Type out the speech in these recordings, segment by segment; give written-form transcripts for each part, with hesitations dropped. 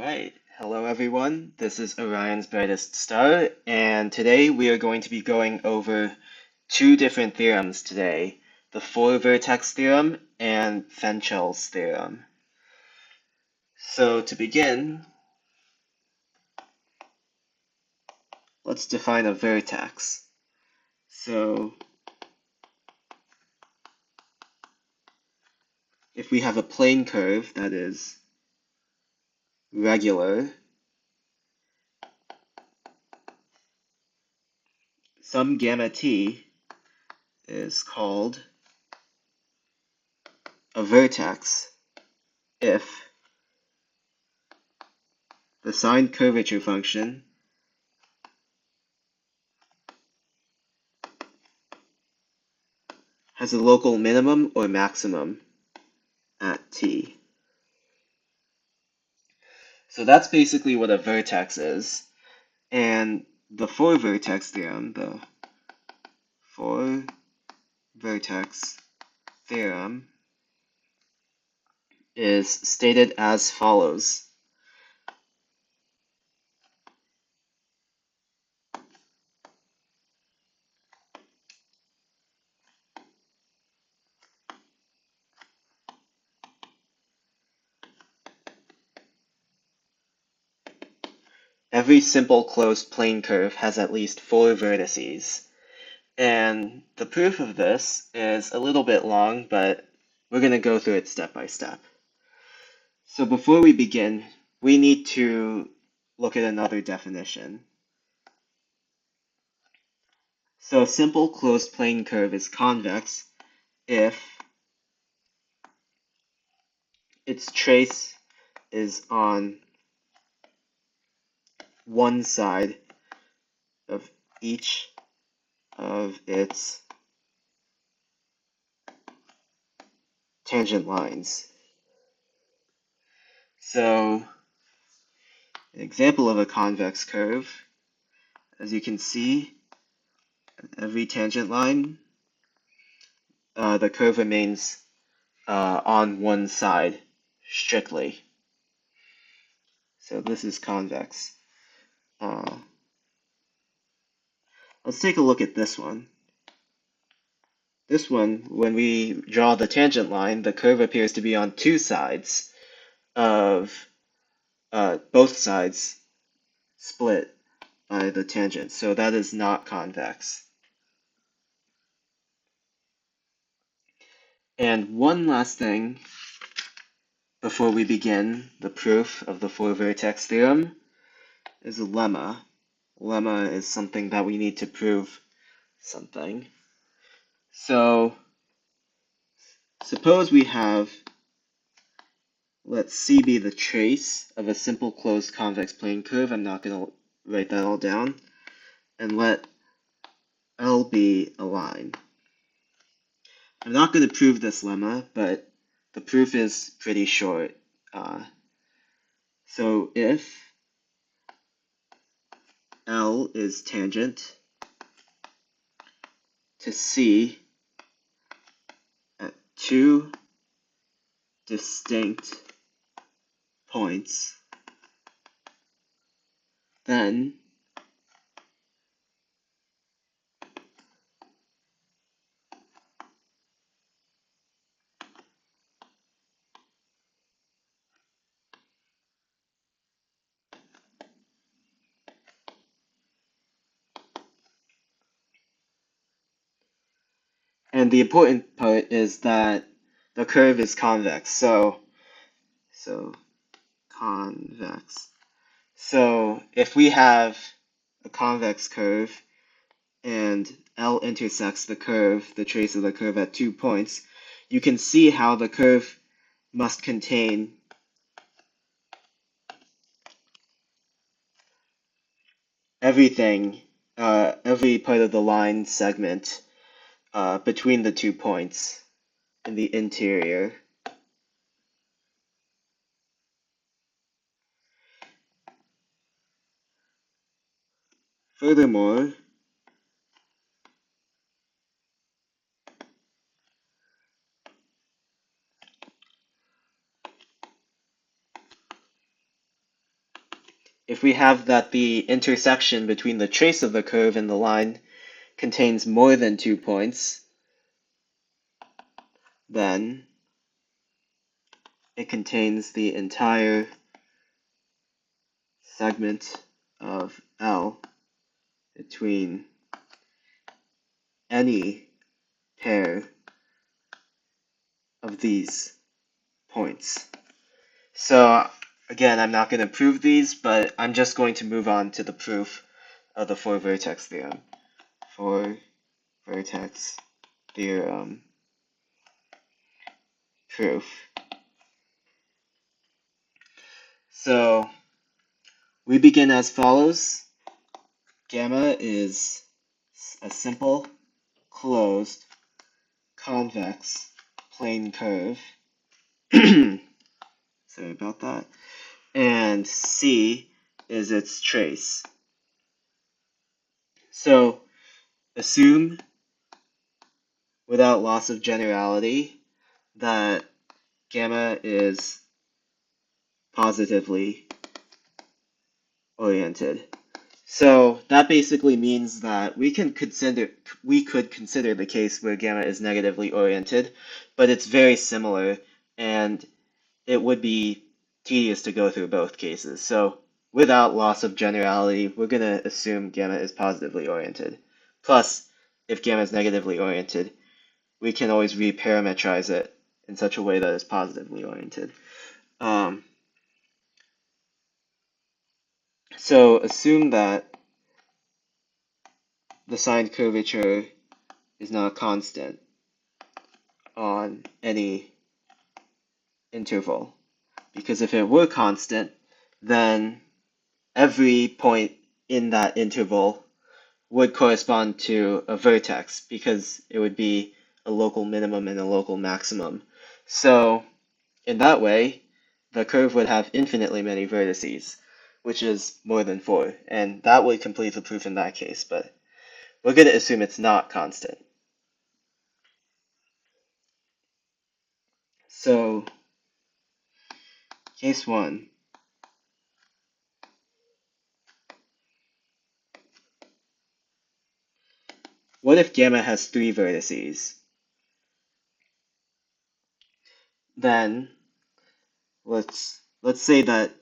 Alright, hello everyone. This is Orion's Brightest Star, and today we are going to be going over two different theorems today, the four-vertex theorem and Fenchel's theorem. So to begin, let's define a vertex. So if we have a plane curve that is regular, some gamma t is called a vertex if the sine curvature function has a local minimum or maximum at t. So that's basically what a vertex is. And the four-vertex theorem, is stated as follows. Every simple closed plane curve has at least four vertices. And the proof of this is a little bit long, but we're going to go through it step by step. So before we begin, we need to look at another definition. So a simple closed plane curve is convex if its trace is on one side of each of its tangent lines. So an example of a convex curve, as you can see, every tangent line, the curve remains on one side strictly. So this is convex. Let's take a look at this one. This one, when we draw the tangent line, the curve appears to be on two sides of both sides split by the tangent. So that is not convex. And one last thing before we begin the proof of the four-vertex theorem is a lemma. Lemma is something that we need to prove something. So suppose we have, let C be the trace of a simple closed convex plane curve. I'm not going to write that all down. And let L be a line. I'm not going to prove this lemma, but the proof is pretty short. So if L is tangent to C at two distinct points, then and the important part is that the curve is convex. So convex. So if we have a convex curve and L intersects the curve, the trace of the curve at 2 points, you can see how the curve must contain everything, every part of the line segment between the 2 points in the interior. Furthermore, if we have that the intersection between the trace of the curve and the line contains more than 2 points, then it contains the entire segment of L between any pair of these points. So again, I'm not going to prove these, but I'm just going to move on to the proof of the four-vertex theorem. Four-vertex theorem proof. So we begin as follows. Gamma is a simple, closed, convex plane curve. Sorry about that. And C is its trace. So assume, without loss of generality, that gamma is positively oriented. So that basically means that we could consider the case where gamma is negatively oriented, but it's very similar, and it would be tedious to go through both cases. So without loss of generality, we're going to assume gamma is positively oriented. Plus, if gamma is negatively oriented, we can always reparametrize it in such a way that it's positively oriented. So assume that the sign curvature is not constant on any interval. Because if it were constant, then every point in that interval would correspond to a vertex, because it would be a local minimum and a local maximum. So in that way, the curve would have infinitely many vertices, which is more than 4, and that would complete the proof in that case, but we're going to assume it's not constant. So, case 1. What if gamma has 3 vertices? Then let's say that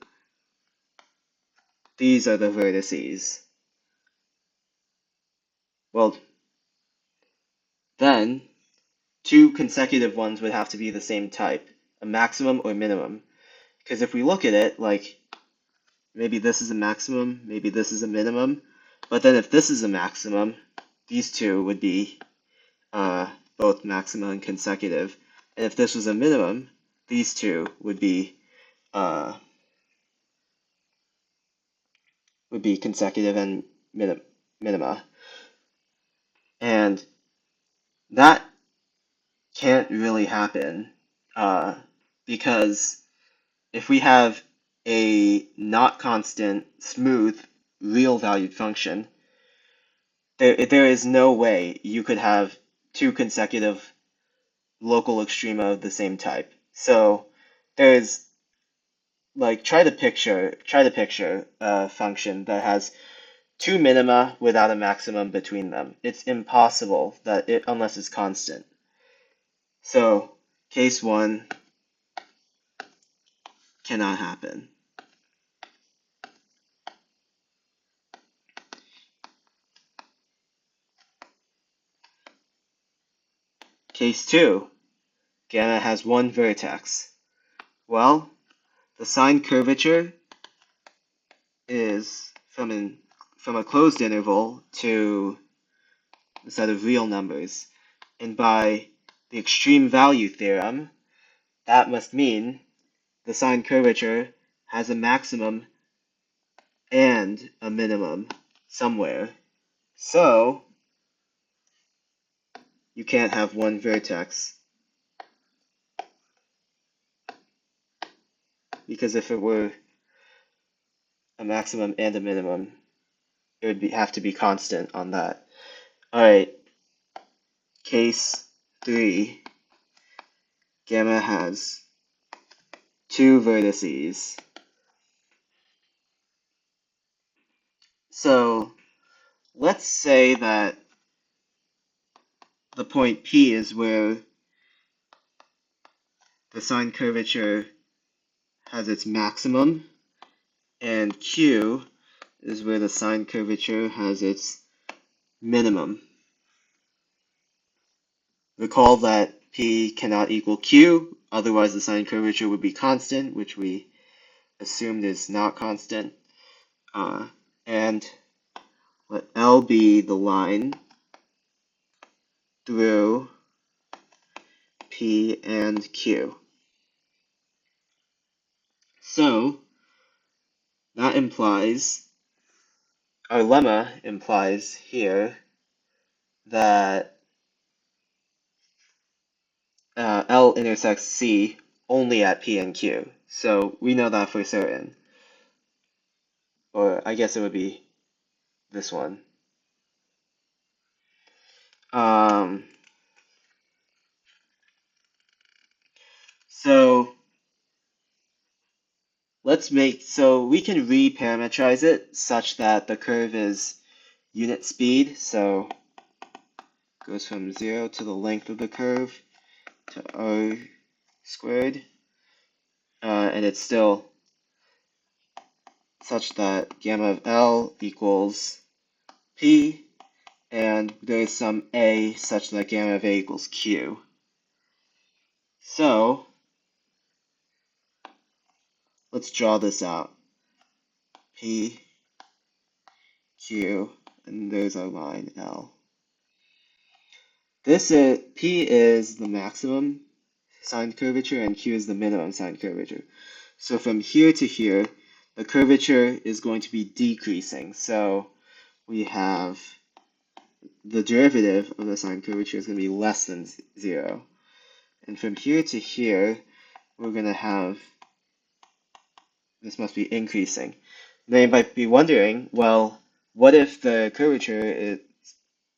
these are the vertices. Well, then 2 consecutive ones would have to be the same type, a maximum or minimum. Because if we look at it, like, maybe this is a maximum, maybe this is a minimum, but then if this is a maximum, these two would be both maximum and consecutive. And if this was a minimum, these two would be consecutive and minima. And that can't really happen because if we have a not constant, smooth, real valued function, there is no way you could have 2 consecutive local extrema of the same type. So there's, like, try to picture a function that has 2 minima without a maximum between them. It's impossible that unless it's constant. So case 1 cannot happen. Case 2, gamma has 1 vertex. Well, the sign curvature is from a closed interval to a set of real numbers. And by the extreme value theorem, that must mean the sign curvature has a maximum and a minimum somewhere. So you can't have 1 vertex, because if it were a maximum and a minimum, it would have to be constant on that. Alright, case 3, gamma has 2 vertices. So let's say that the point P is where the sine curvature has its maximum, and Q is where the sine curvature has its minimum. Recall that P cannot equal Q, otherwise the sine curvature would be constant, which we assumed is not constant. And let L be the line through P and Q. So that implies, our lemma implies here that L intersects C only at P and Q. So we know that for certain. Or I guess it would be this one. So so we can reparameterize it such that the curve is unit speed. So it goes from 0 to the length of the curve to r squared. And it's still such that gamma of L equals P, and there is some A such that gamma of A equals Q. So let's draw this out. P, Q, and there's our line L. P is the maximum sine curvature and Q is the minimum sine curvature. So from here to here, the curvature is going to be decreasing. So we have the derivative of the sine curvature is going to be less than 0. And from here to here, we're going to have, this must be increasing. Now you might be wondering, well, what if the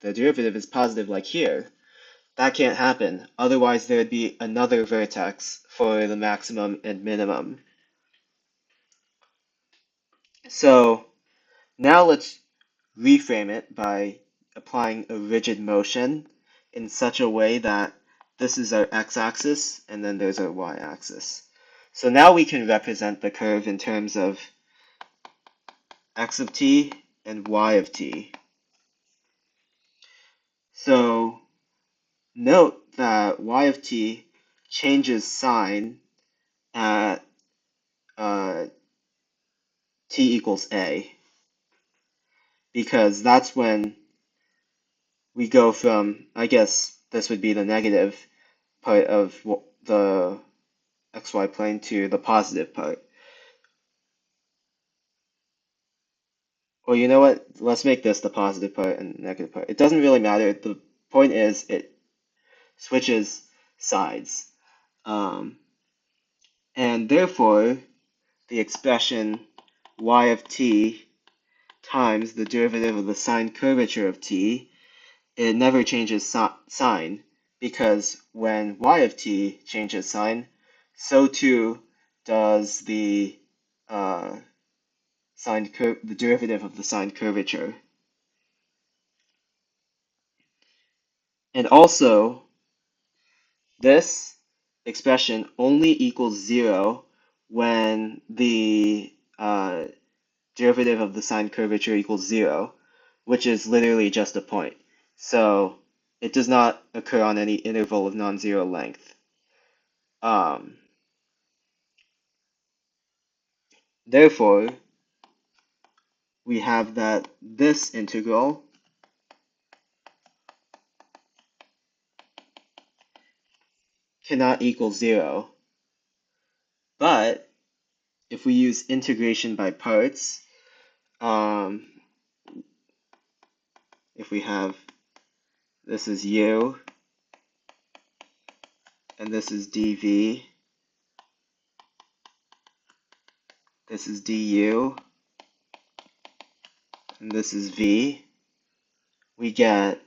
the derivative is positive like here? That can't happen. Otherwise, there would be another vertex for the maximum and minimum. So now let's reframe it by applying a rigid motion in such a way that this is our x-axis and then there's our y-axis. So now we can represent the curve in terms of x of t and y of t. So note that y of t changes sign at t equals a, because that's when we go from, I guess this would be the negative part of the xy plane to the positive part. Or you know what? Let's make this the positive part and negative part. It doesn't really matter. The point is it switches sides. And therefore, the expression y of t times the derivative of the sine curvature of t, it never changes sign, because when y of t changes sign, so too does the the derivative of the sine curvature. And also, this expression only equals 0 when the derivative of the sine curvature equals 0, which is literally just a point. So it does not occur on any interval of non-zero length. Therefore, we have that this integral cannot equal 0. But if we use integration by parts, if we have, this is u, and this is dv, this is du, and this is v, we get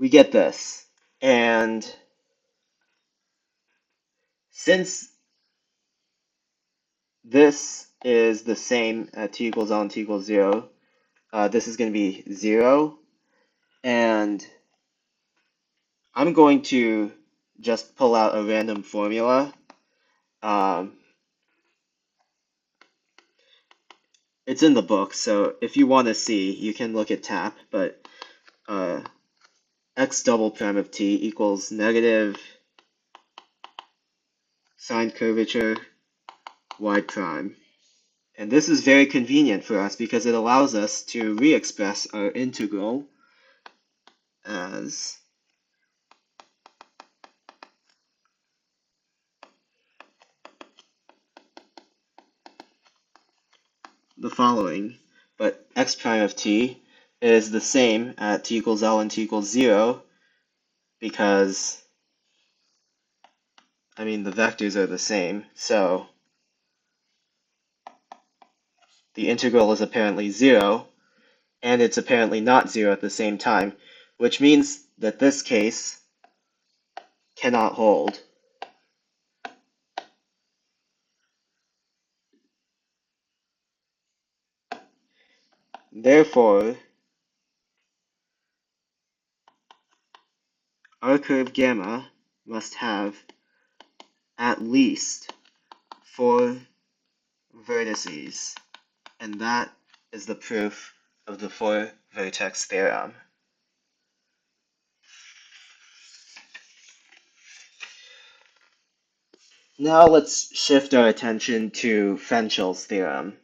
we get this. And since this is the same at t equals L and t equals 0, this is going to be 0. And I'm going to just pull out a random formula. It's in the book, so if you want to see, you can look at TAP, but x double prime of t equals negative sine curvature y prime. And this is very convenient for us because it allows us to re-express our integral as the following. But x prime of t is the same at t equals L and t equals 0 because, I mean, the vectors are the same. So the integral is apparently 0, and it's apparently not 0 at the same time, which means that this case cannot hold. Therefore, our curve gamma must have at least 4 vertices, and that is the proof of the 4-vertex theorem. Now let's shift our attention to Fenchel's theorem.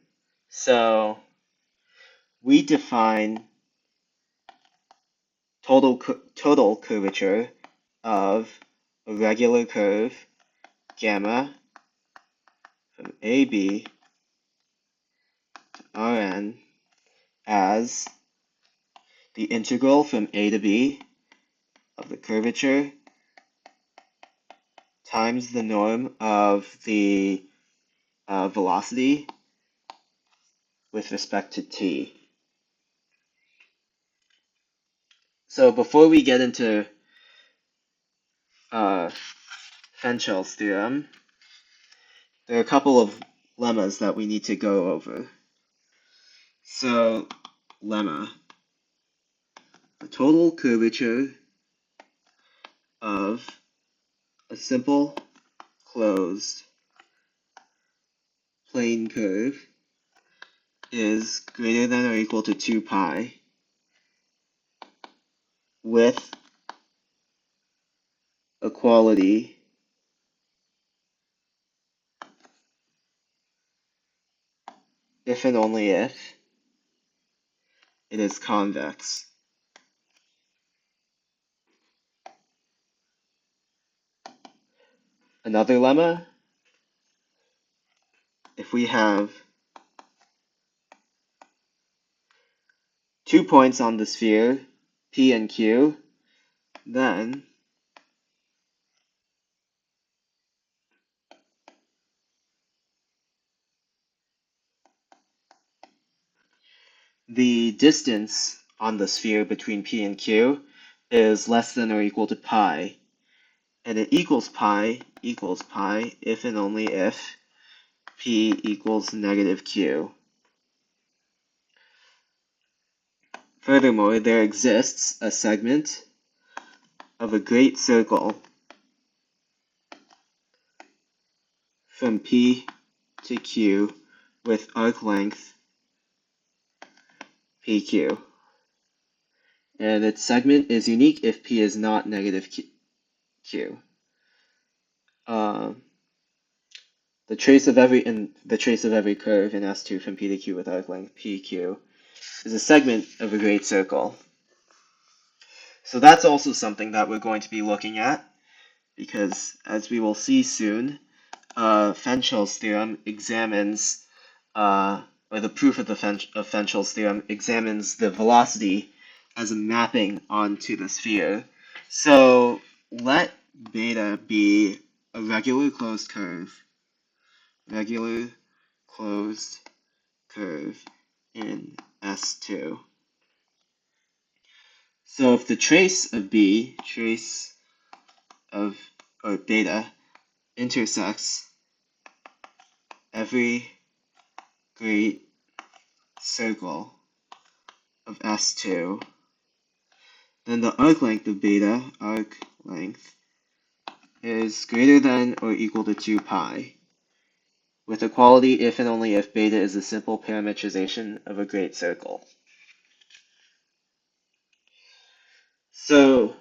So we define total curvature of a regular curve gamma from AB to Rn as the integral from A to B of the curvature times the norm of the velocity with respect to t. So before we get into Fenchel's theorem, there are a couple of lemmas that we need to go over. So, lemma. The total curvature of a simple closed plane curve is greater than or equal to 2 pi with equality if and only if it is convex. Another lemma, if we have 2 points on the sphere, P and Q, then the distance on the sphere between P and Q is less than or equal to pi, and it equals pi if and only if P equals negative Q. Furthermore, there exists a segment of a great circle from P to Q with arc length PQ. And its segment is unique if P is not negative Q. The trace of every curve in S2 from P to Q with arc length PQ is a segment of a great circle. So that's also something that we're going to be looking at, because as we will see soon, Fenchel's theorem examines, or the proof of Fenchel's theorem examines the velocity as a mapping onto the sphere. So let beta be a regular closed curve in S2. So if the trace of B, or beta, intersects every great circle of S2, then the arc length of beta, is greater than or equal to 2 pi, with equality if and only if beta is a simple parametrization of a great circle. So,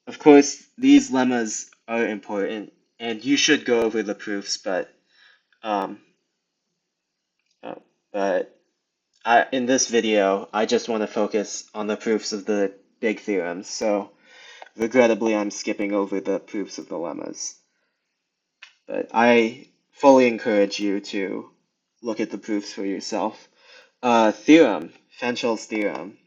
of course, these lemmas are important, and you should go over the proofs, um, in this video, I just want to focus on the proofs of the big theorems, so regrettably, I'm skipping over the proofs of the lemmas. But I fully encourage you to look at the proofs for yourself. Theorem, Fenchel's theorem.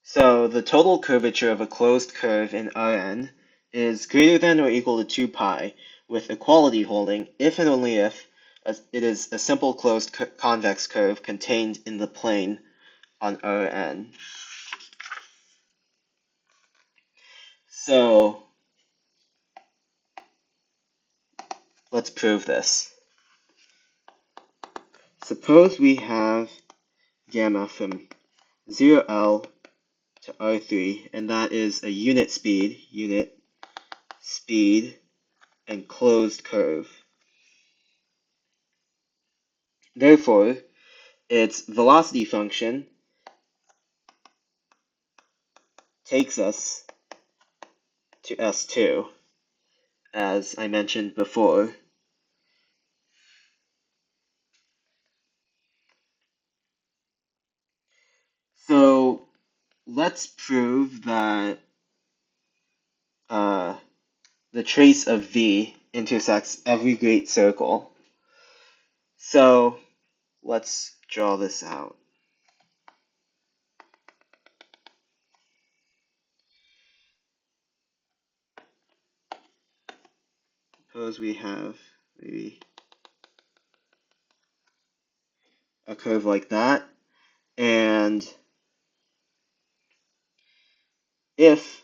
So the total curvature of a closed curve in Rn is greater than or equal to 2 pi, with equality holding if and only if it is a simple closed convex curve contained in the plane on Rn. So let's prove this. Suppose we have gamma from 0L to R3, and that is a unit speed, and closed curve. Therefore, its velocity function takes us to S2, as I mentioned before. So let's prove that the trace of V intersects every great circle. So let's draw this out. Suppose we have maybe a curve like that, and if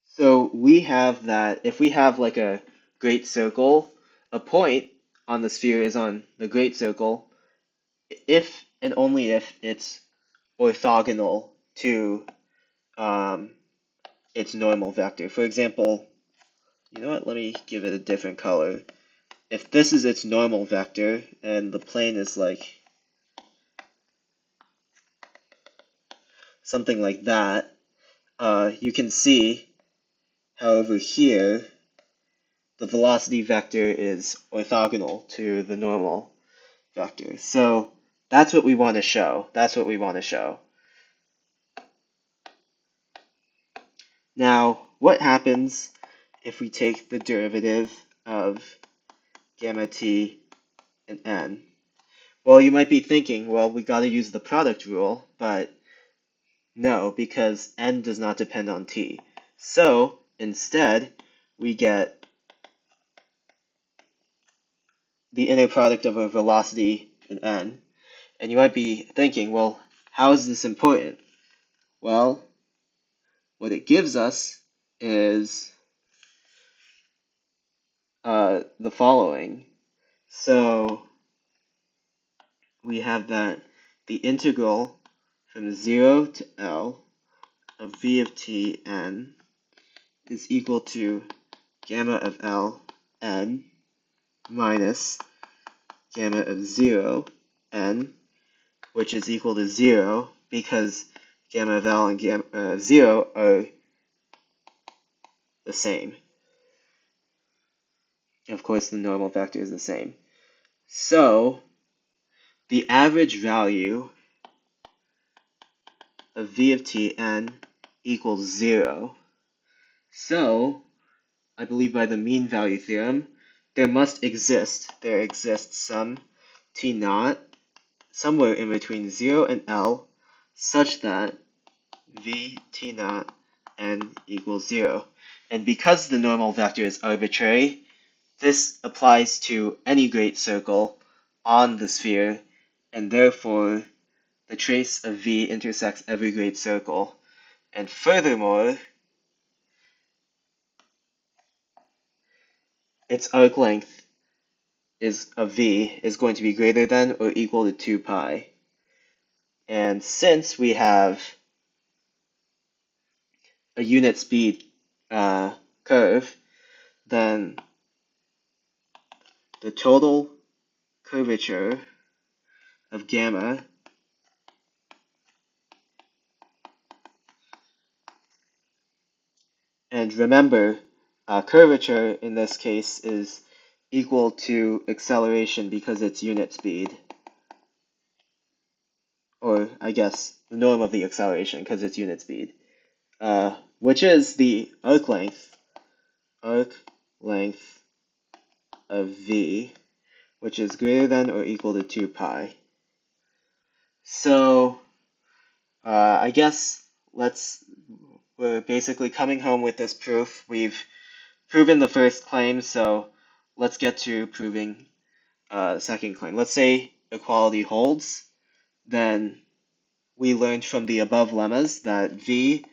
so we have that if we have like a great circle, a point on the sphere is on the great circle if and only if it's orthogonal to its normal vector. For example, you know what, let me give it a different color. If this is its normal vector and the plane is like something like that, you can see how over here the velocity vector is orthogonal to the normal vector. So that's what we want to show. Now, what happens if we take the derivative of gamma t and n? Well, you might be thinking, well, we got to use the product rule, but no, because n does not depend on t. So instead, we get the inner product of a velocity and n. And you might be thinking, well, how is this important? Well, what it gives us is the following. So we have that the integral from 0 to L of v of t n is equal to gamma of L n minus gamma of 0, n, which is equal to 0 because gamma of L and gamma of 0 are the same. Of course, the normal vector is the same. So, the average value of v of t n equals 0. So, I believe by the mean value theorem, there exists some t naught somewhere in between 0 and L such that v t naught n equals 0. And because the normal vector is arbitrary, this applies to any great circle on the sphere, and therefore the trace of v intersects every great circle. And furthermore, its arc length of v is going to be greater than or equal to 2 pi. And since we have a unit speed curve, then the total curvature of gamma and remember, curvature in this case is equal to acceleration because it's unit speed. Or I guess the norm of the acceleration because it's unit speed. Which is the arc length of v, which is greater than or equal to 2 pi. So I guess we're basically coming home with this proof. We've proven the first claim, so let's get to proving the second claim. Let's say equality holds, then we learned from the above lemmas that v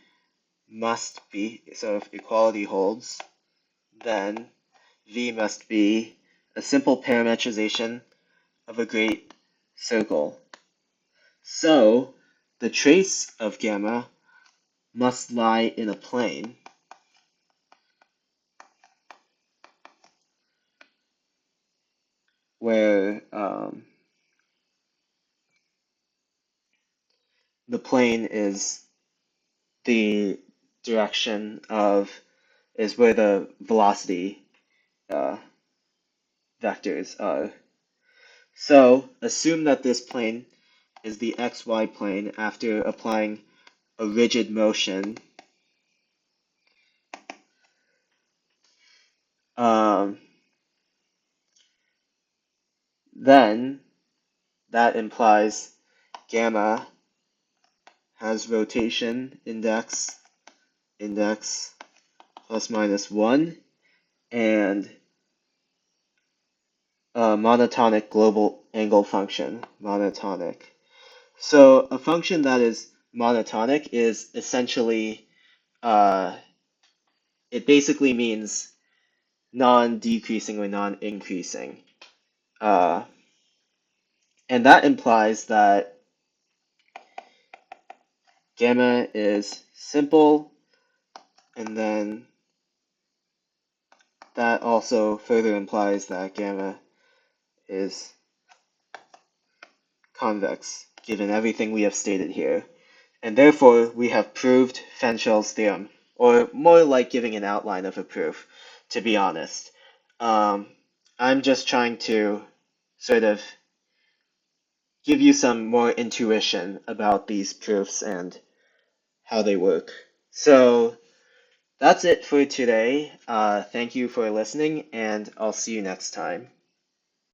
must be, so if equality holds, then v must be a simple parametrization of a great circle. So the trace of gamma must lie in a plane where the plane is the direction is where the velocity vectors are. So assume that this plane is the xy plane after applying a rigid motion. Then that implies gamma has rotation index plus minus 1 and a monotonic global angle function, monotonic. So a function that is monotonic is essentially, it basically means non-decreasing or non-increasing. And that implies that gamma is simple, and then that also further implies that gamma is convex, given everything we have stated here. And therefore, we have proved Fenchel's theorem, or more like giving an outline of a proof, to be honest. I'm just trying to sort of give you some more intuition about these proofs and how they work. So that's it for today. Thank you for listening, and I'll see you next time.